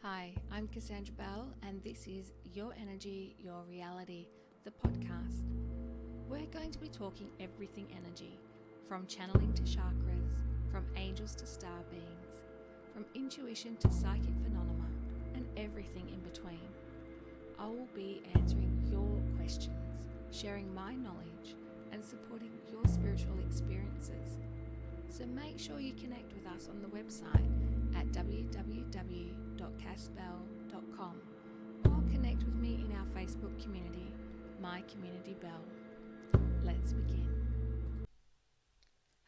Hi, I'm Cassandra Bell, and this is Your Energy, Your Reality, the podcast. We're going to be talking everything energy, from channeling to chakras, from angels to star beings, from intuition to psychic phenomena, and everything in between. I will be answering your questions, sharing my knowledge, and supporting your spiritual experiences. So make sure you connect with us on the website at www.cassbell.com or connect with me in our Facebook community, My Community Bell. Let's begin.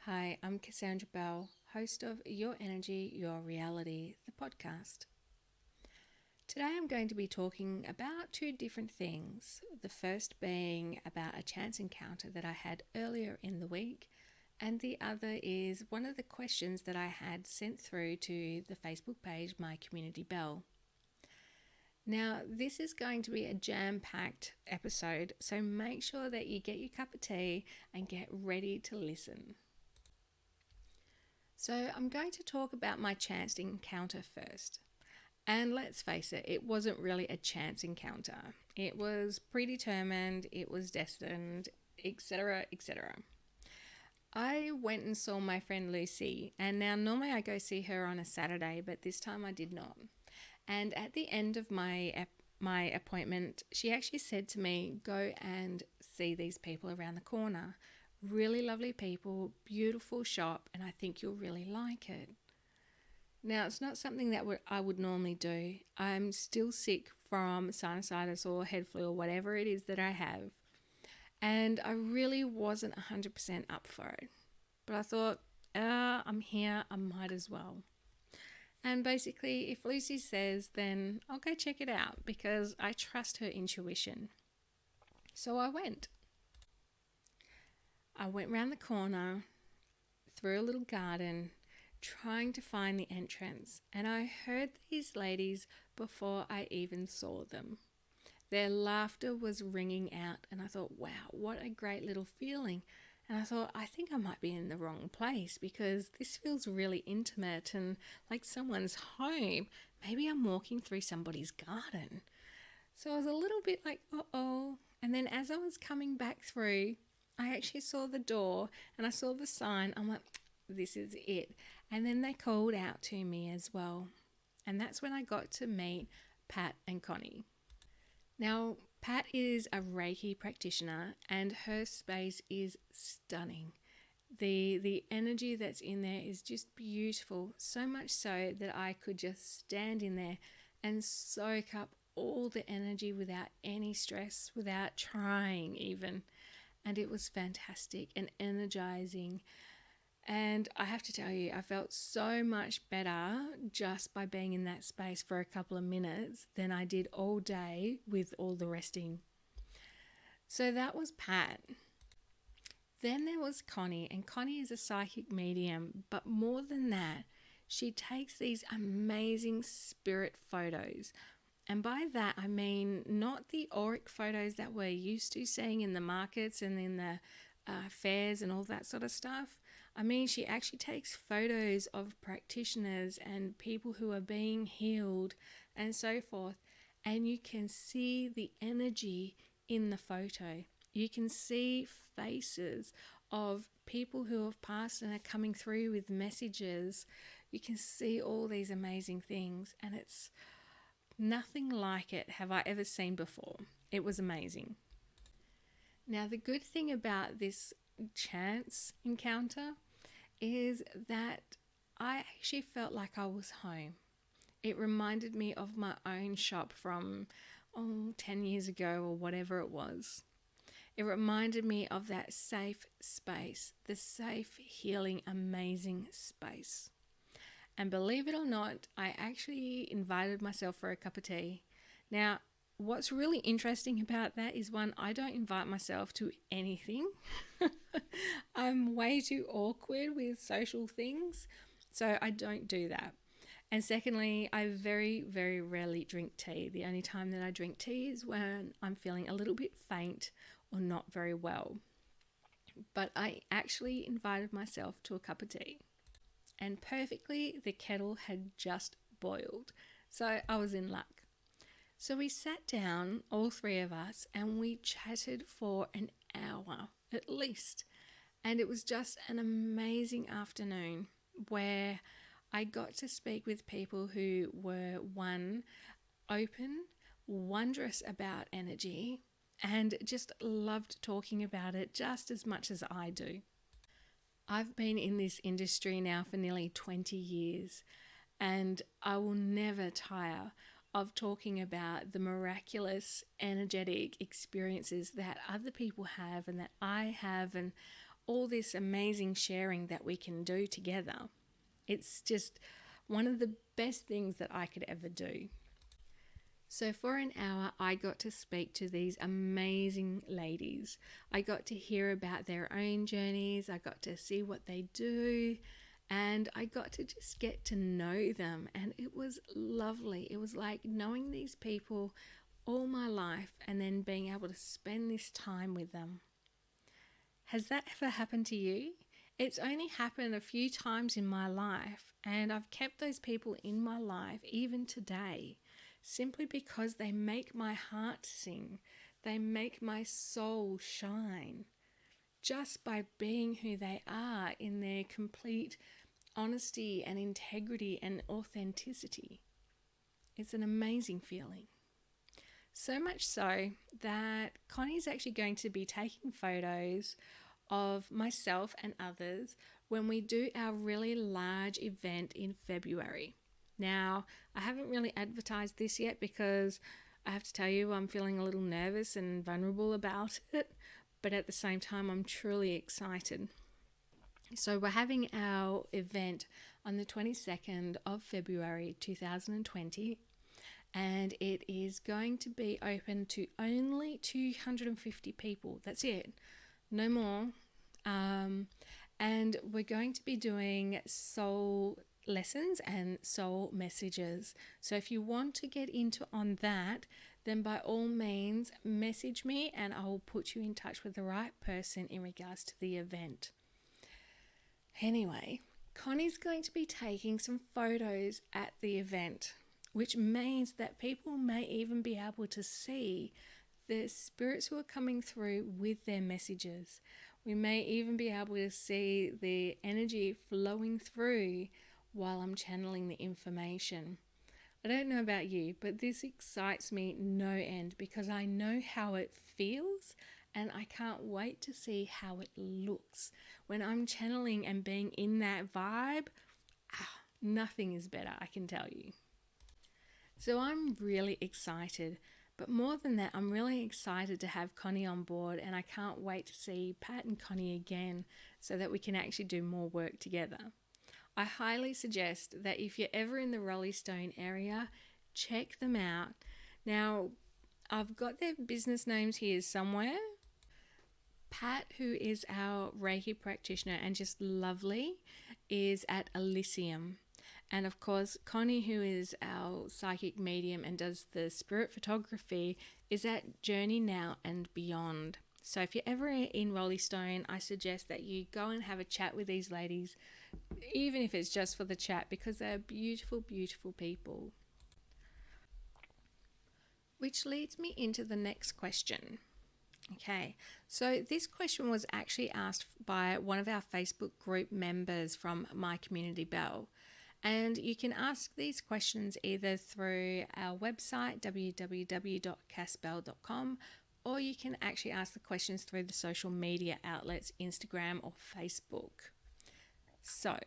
Hi, I'm Cassandra Bell, host of Your Energy, Your Reality, the podcast. Today I'm going to be talking about two different things. The first being about a chance encounter that I had earlier in the week, and the other is one of the questions that I had sent through to the Facebook page, My Community Bell. Now, this is going to be a jam-packed episode, so make sure that you get your cup of tea and get ready to listen. So I'm going to talk about my chance encounter first. And let's face it, it wasn't really a chance encounter. It was predetermined, it was destined, etc., etc. I went and saw my friend Lucy, and now normally I go see her on a Saturday, but this time I did not. And at the end of my appointment, she actually said to me, go and see these people around the corner. Really lovely people, beautiful shop, and I think you'll really like it. Now, it's not something that I would normally do. I'm still sick from sinusitis or head flu or whatever it is that I have. And I really wasn't 100% up for it. But I thought, I'm here, I might as well. And basically, if Lucy says, then I'll go check it out because I trust her intuition. So I went. I went round the corner, through a little garden, trying to find the entrance. And I heard these ladies before I even saw them. Their laughter was ringing out, and I thought, wow, what a great little feeling. And I thought, I think I might be in the wrong place because this feels really intimate and like someone's home. Maybe I'm walking through somebody's garden. So I was a little bit like, uh-oh. And then as I was coming back through, I actually saw the door and I saw the sign. I'm like, this is it. And then they called out to me as well. And that's when I got to meet Pat and Connie. Now, Pat is a Reiki practitioner and her space is stunning. The energy that's in there is just beautiful, so much so that I could just stand in there and soak up all the energy without any stress, without trying even. And it was fantastic and energizing. And I have to tell you, I felt so much better just by being in that space for a couple of minutes than I did all day with all the resting. So that was Pat. Then there was Connie, and Connie is a psychic medium, but more than that, she takes these amazing spirit photos. And by that, I mean not the auric photos that we're used to seeing in the markets and in the fairs and all that sort of stuff. I mean, she actually takes photos of practitioners and people who are being healed and so forth, and you can see the energy in the photo. You can see faces of people who have passed and are coming through with messages. You can see all these amazing things, and it's nothing like it have I ever seen before. It was amazing. Now, the good thing about this chance encounter is that I actually felt like I was home. It reminded me of my own shop from 10 years ago or whatever it was. It reminded me of that safe space, the safe, healing, amazing space. And believe it or not, I actually invited myself for a cup of tea. Now, what's really interesting about that is, one, I don't invite myself to anything. I'm way too awkward with social things, so I don't do that. And secondly, I very, very rarely drink tea. The only time that I drink tea is when I'm feeling a little bit faint or not very well. But I actually invited myself to a cup of tea. And perfectly, the kettle had just boiled. So I was in luck. So we sat down, all three of us, and we chatted for an hour at least. And it was just an amazing afternoon where I got to speak with people who were, one, open, wondrous about energy, and just loved talking about it just as much as I do. I've been in this industry now for nearly 20 years, and I will never tire of talking about the miraculous energetic experiences that other people have and that I have, and all this amazing sharing that we can do together. It's just one of the best things that I could ever do. So for an hour, I got to speak to these amazing ladies. I got to hear about their own journeys. I got to see what they do. And I got to just get to know them. And it was lovely. It was like knowing these people all my life and then being able to spend this time with them. Has that ever happened to you? It's only happened a few times in my life, and I've kept those people in my life even today, simply because they make my heart sing. They make my soul shine just by being who they are in their complete honesty and integrity and authenticity. It's an amazing feeling. So much so that Connie's actually going to be taking photos of myself and others when we do our really large event in February. Now, I haven't really advertised this yet because I have to tell you I'm feeling a little nervous and vulnerable about it, but at the same time I'm truly excited. So we're having our event on the 22nd of February 2020, and it is going to be open to only 250 people. That's it. No more. And we're going to be doing soul lessons and soul messages. So if you want to get into on that, then by all means message me and I will put you in touch with the right person in regards to the event. Anyway, Connie's going to be taking some photos at the event, which means that people may even be able to see the spirits who are coming through with their messages. We may even be able to see the energy flowing through while I'm channeling the information. I don't know about you, but this excites me no end because I know how it feels and I can't wait to see how it looks. When I'm channeling and being in that vibe, nothing is better, I can tell you. So I'm really excited. But more than that, I'm really excited to have Connie on board, and I can't wait to see Pat and Connie again so that we can actually do more work together. I highly suggest that if you're ever in the Rollystone area, check them out. Now, I've got their business names here somewhere. Pat, who is our Reiki practitioner and just lovely, is at Elysium. And of course, Connie, who is our psychic medium and does the spirit photography, is at Journey Now and Beyond. So if you're ever in Rollystone, I suggest that you go and have a chat with these ladies, even if it's just for the chat, because they're beautiful, beautiful people. Which leads me into the next question. Okay, so this question was actually asked by one of our Facebook group members from My Community Bell. And you can ask these questions either through our website, www.cassbell.com, or you can actually ask the questions through the social media outlets, Instagram or Facebook. So,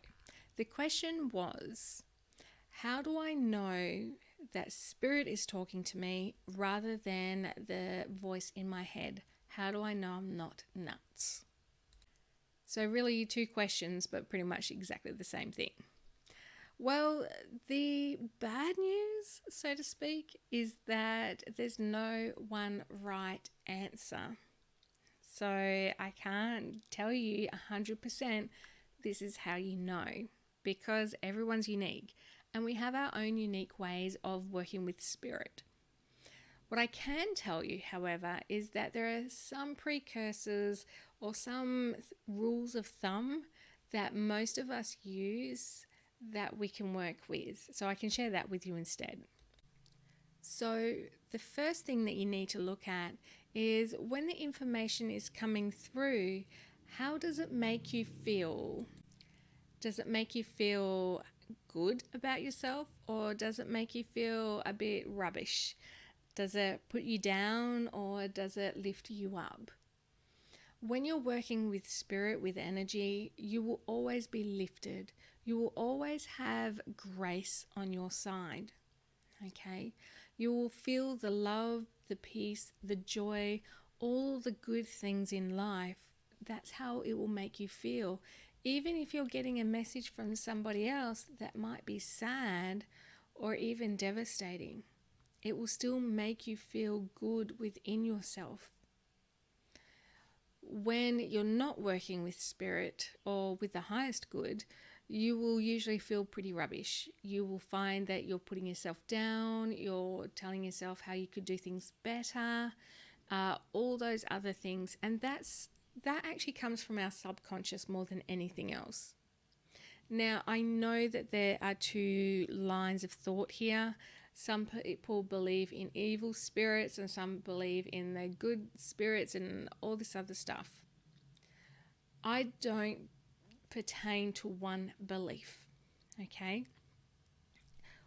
the question was, how do I know that spirit is talking to me rather than the voice in my head? How do I know I'm not nuts? So really 2 questions, but pretty much exactly the same thing. Well, the bad news, so to speak, is that there's no one right answer. So I can't tell you 100% this is how you know, because everyone's unique and we have our own unique ways of working with spirit. What I can tell you, however, is that there are some precursors or some rules of thumb that most of us use that we can work with. So I can share that with you instead. So, the first thing that you need to look at is when the information is coming through, how does it make you feel? Does it make you feel good about yourself, or does it make you feel a bit rubbish? Does it put you down, or does it lift you up? When you're working with spirit, with energy, you will always be lifted. You will always have grace on your side. Okay? You will feel the love, the peace, the joy, all the good things in life. That's how it will make you feel. Even if you're getting a message from somebody else that might be sad or even devastating, it will still make you feel good within yourself. When you're not working with spirit or with the highest good, you will usually feel pretty rubbish. You will find that you're putting yourself down, you're telling yourself how you could do things better, all those other things. And that actually comes from our subconscious more than anything else. Now, I know that there are two lines of thought here. Some people believe in evil spirits and some believe in the good spirits and all this other stuff. I don't pertain to one belief, okay?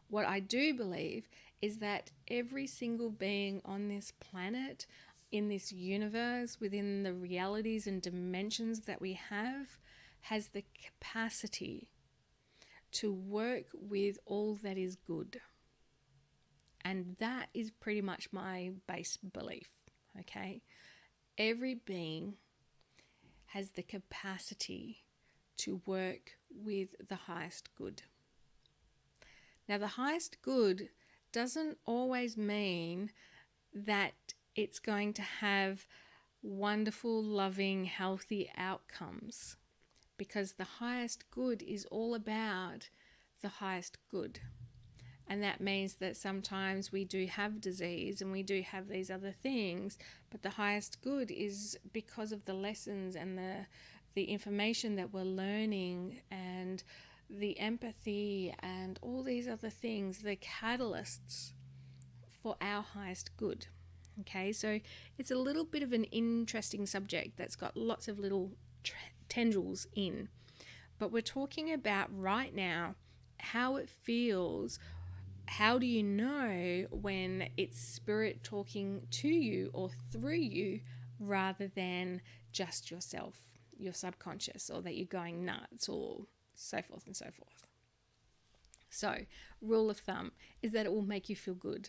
What I do believe is that every single being on this planet, in this universe, within the realities and dimensions that we have, has the capacity to work with all that is good. And that is pretty much my base belief, okay? Every being has the capacity to work with the highest good. Now, the highest good doesn't always mean that it's going to have wonderful, loving, healthy outcomes, because the highest good is all about the highest good. And that means that sometimes we do have disease and we do have these other things, but the highest good is because of the lessons and the information that we're learning and the empathy and all these other things, the catalysts for our highest good. Okay, so it's a little bit of an interesting subject that's got lots of little tendrils in. But we're talking about right now how it feels. How do you know when it's spirit talking to you or through you rather than just yourself, your subconscious, or that you're going nuts or so forth and so forth? So, rule of thumb is that it will make you feel good.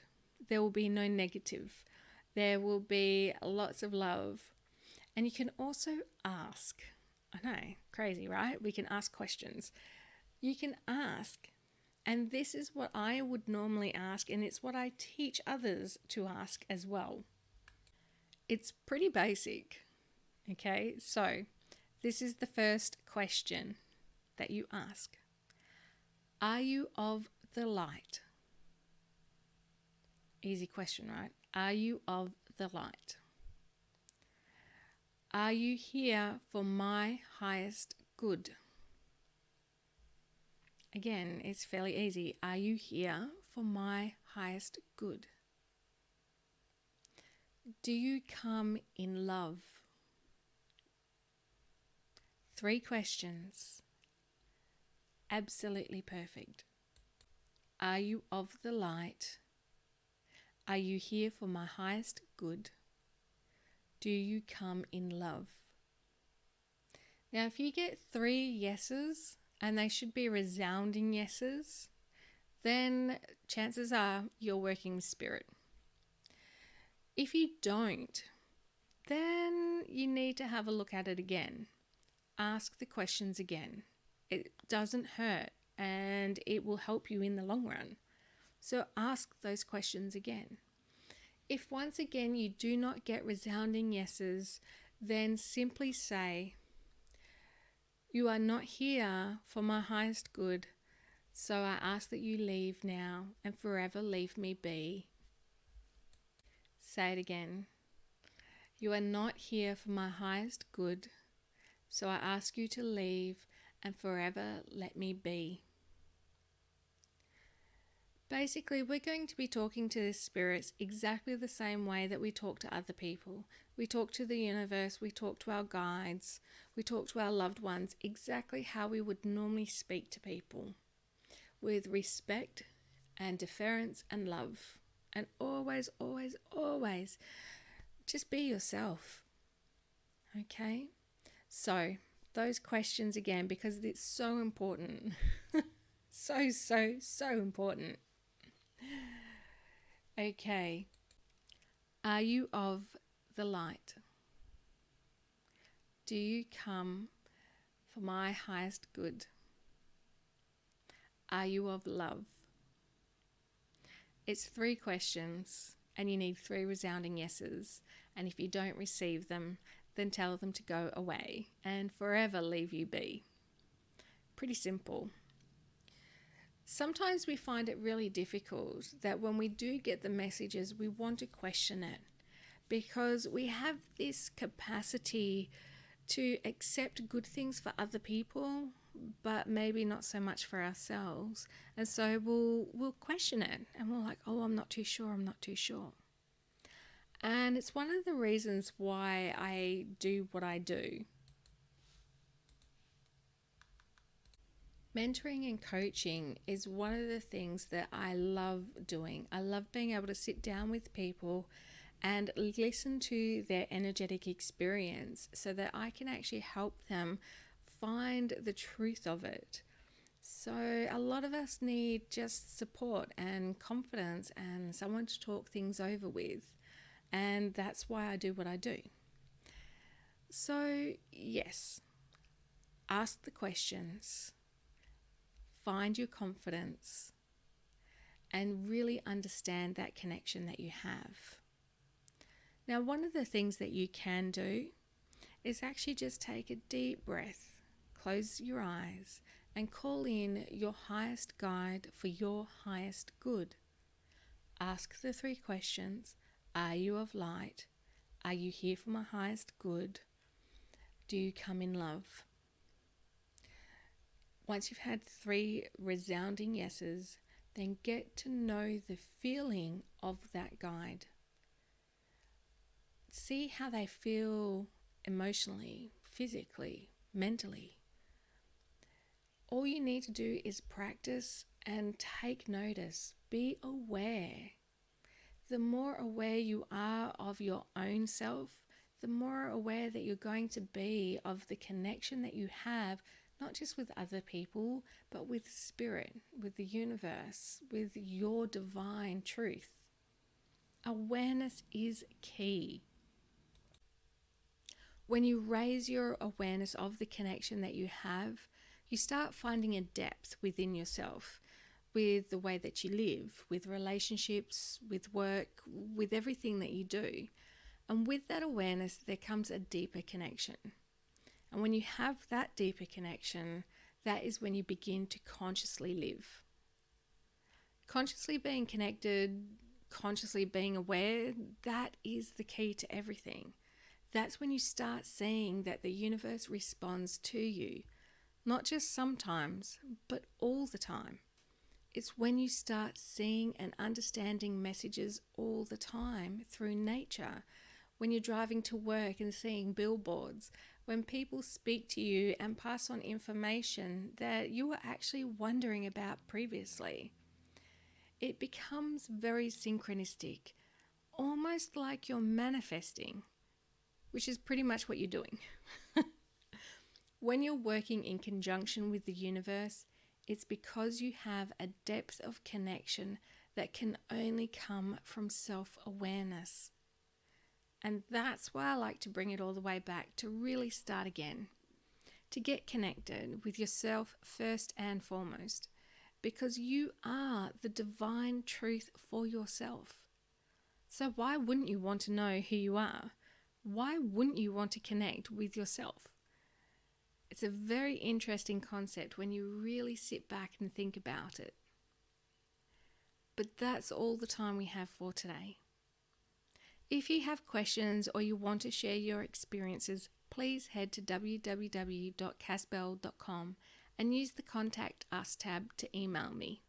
There will be no negative. There will be lots of love. And you can also ask. I know, crazy, right? We can ask questions. You can ask. And this is what I would normally ask, and it's what I teach others to ask as well. It's pretty basic, okay? So, this is the first question that you ask. Are you of the light? Easy question, right? Are you of the light? Are you here for my highest good? Again, it's fairly easy. Are you here for my highest good? Do you come in love? 3 questions. Absolutely perfect. Are you of the light? Are you here for my highest good? Do you come in love? Now, if you get 3 yeses, and they should be resounding yeses, then chances are you're working with spirit. If you don't, then you need to have a look at it again. Ask the questions again. It doesn't hurt and it will help you in the long run. So ask those questions again. If once again you do not get resounding yeses, then simply say, you are not here for my highest good, so I ask that you leave now and forever leave me be. Say it again. You are not here for my highest good, so I ask you to leave and forever let me be. Basically, we're going to be talking to the spirits exactly the same way that we talk to other people. We talk to the universe, we talk to our guides, we talk to our loved ones exactly how we would normally speak to people, with respect and deference and love. And always, always, always just be yourself. Okay? So, those questions again, because it's so important. So important. Okay. Are you of the light? Do you come for my highest good? Are you of love? It's 3 questions, and you need 3 resounding yeses. And if you don't receive them, then tell them to go away and forever leave you be. Pretty simple. Sometimes we find it really difficult that when we do get the messages, we want to question it because we have this capacity to accept good things for other people, but maybe not so much for ourselves. And so we'll question it and we're like, oh, I'm not too sure. And it's one of the reasons why I do what I do. Mentoring and coaching is one of the things that I love doing. I love being able to sit down with people and listen to their energetic experience so that I can actually help them find the truth of it. So a lot of us need just support and confidence and someone to talk things over with. And that's why I do what I do. So yes, ask the questions. Find your confidence and really understand that connection that you have. Now, one of the things that you can do is actually just take a deep breath, close your eyes, and call in your highest guide for your highest good. Ask the 3 questions. Are you of light? Are you here for my highest good? Do you come in love? Once you've had 3 resounding yeses, then get to know the feeling of that guide. See how they feel emotionally, physically, mentally. All you need to do is practice and take notice. Be aware. The more aware you are of your own self, the more aware that you're going to be of the connection that you have, not just with other people, but with spirit, with the universe, with your divine truth. Awareness is key. When you raise your awareness of the connection that you have, you start finding a depth within yourself, with the way that you live, with relationships, with work, with everything that you do. And with that awareness, there comes a deeper connection. And when you have that deeper connection, that is when you begin to consciously live. Consciously being connected, consciously being aware, that is the key to everything. That's when you start seeing that the universe responds to you, not just sometimes, but all the time. It's when you start seeing and understanding messages all the time through nature, when you're driving to work and seeing billboards, when people speak to you and pass on information that you were actually wondering about previously. It becomes very synchronistic, almost like you're manifesting, which is pretty much what you're doing. When you're working in conjunction with the universe, it's because you have a depth of connection that can only come from self-awareness. And that's why I like to bring it all the way back to really start again, to get connected with yourself first and foremost, because you are the divine truth for yourself. So why wouldn't you want to know who you are? Why wouldn't you want to connect with yourself? It's a very interesting concept when you really sit back and think about it. But that's all the time we have for today. If you have questions or you want to share your experiences, please head to www.casbell.com and use the Contact Us tab to email me.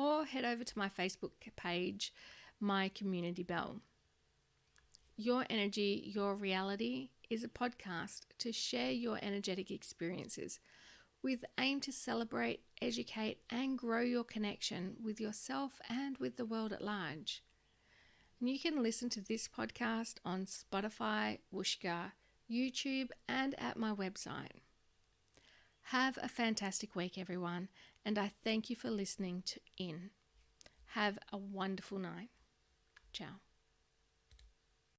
or head over to my Facebook page, My Community Bell. Your Energy, Your Reality is a podcast to share your energetic experiences with aim to celebrate, educate, and grow your connection with yourself and with the world at large. And you can listen to this podcast on Spotify, Whooshkaa, YouTube, and at my website. Have a fantastic week, everyone, and I thank you for listening in. Have a wonderful night. Ciao.